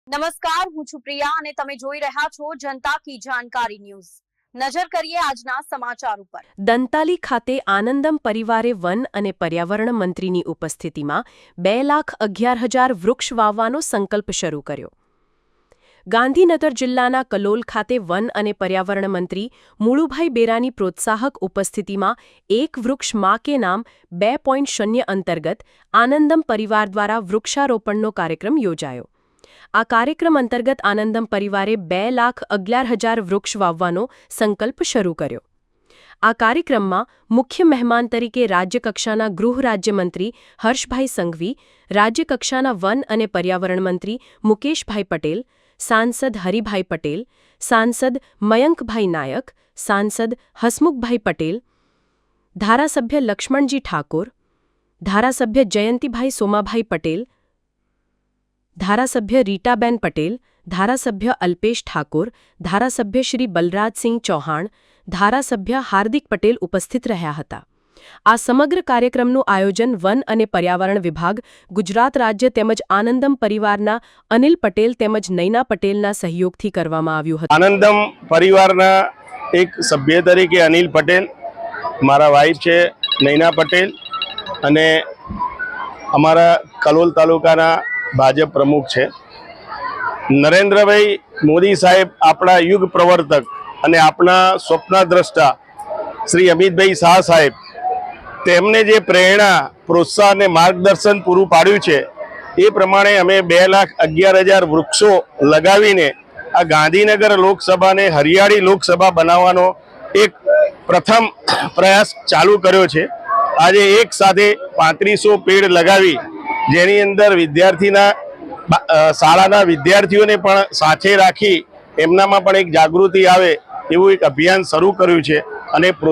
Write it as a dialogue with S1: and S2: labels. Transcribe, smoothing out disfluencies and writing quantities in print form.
S1: નમસ્કાર, હું છું પ્રિયા અને તમે જોઈ રહ્યા છો જનતા કી જાણકારી ન્યૂઝ। નજર કરીએ આજના સમાચાર ઉપર।
S2: દંતાલી ખાતે આનંદમ પરિવારે વન અને પર્યાવરણ મંત્રીની ઉપસ્થિતિમાં 2,11,000 વૃક્ષ વાવવાનો સંકલ્પ શરૂ કર્યો। ગાંધીનગર જિલ્લાના કલોલ ખાતે વન અને પર્યાવરણ મંત્રી મુળુભાઈ બેરાની પ્રોત્સાહક ઉપસ્થિતિમાં એક વૃક્ષ માં કે નામ 2.0 અંતર્ગત આનંદમ પરિવાર દ્વારા વૃક્ષારોપણનો કાર્યક્રમ યોજાયો। આ કાર્યક્રમ અંતર્ગત આનંદમ પરિવારે 2,11,000 વૃક્ષ વાવવાનો સંકલ્પ શરૂ કર્યો। આ કાર્યક્રમમાં મુખ્ય મહેમાન તરીકે રાજ્યકક્ષાના ગૃહ રાજ્યમંત્રી હર્ષભાઈ સંઘવી, રાજ્યકક્ષાના વન અને પર્યાવરણ મંત્રી મુકેશભાઈ પટેલ, સાંસદ હરિભાઈ પટેલ, સાંસદ મયંકભાઈ નાયક, સાંસદ હસમુખભાઈ પટેલ, ધારાસભ્ય લક્ષ્મણજી ઠાકોર, ધારાસભ્ય જયંતિભાઈ સોમાભાઈ પટેલ, ધારાસભ્ય રીટાબેન પટેલ, ધારાસભ્ય અલ્પેશ ઠાકોર, ધારાસભ્ય શ્રી બલરાજસિંહ ચૌહાણ, ધારાસભ્ય હાર્દિક પટેલ ઉપસ્થિત રહ્યા હતા। આ સમગ્ર કાર્યક્રમનું આયોજન વન અને પર્યાવરણ વિભાગ, ગુજરાત રાજ્ય તેમજ આનંદમ પરિવારના અનિલ પટેલ તેમજ નૈના પટેલના સહયોગથી કરવામાં આવ્યું હતું।
S3: આનંદમ પરિવારના એક સભ્ય તરીકે અનિલ પટેલ, મારા વાઇફ છે નૈના પટેલ અને અમારા કલોલ તાલુકાના ભાજપ પ્રમુખ છે નરેન્દ્રભાઈ મોદી સાહેબ, આપણા યુગ પ્રવર્તક અને આપણા સ્વપ્નદ્રષ્ટા શ્રી અમિતભાઈ શાહ સાહેબ, તેમને જે પ્રેરણા, પ્રોત્સાહન અને માર્ગદર્શન પૂરું પાડ્યું છે એ પ્રમાણે અમે 2,11,000 વૃક્ષો લગાવીને આ ગાંધીનગર લોકસભાને હરિયાળી લોકસભા બનાવવાનો એક પ્રથમ પ્રયાસ ચાલુ કર્યો છે। આજે એક સાથે 3500 પેડ લગાવી, જેની અંદર વિદ્યાર્થીના શાળાના વિદ્યાર્થીઓને પણ સાથે રાખી એમનામાં પણ એક જાગૃતિ આવે એવું એક અભિયાન શરૂ કર્યું છે અને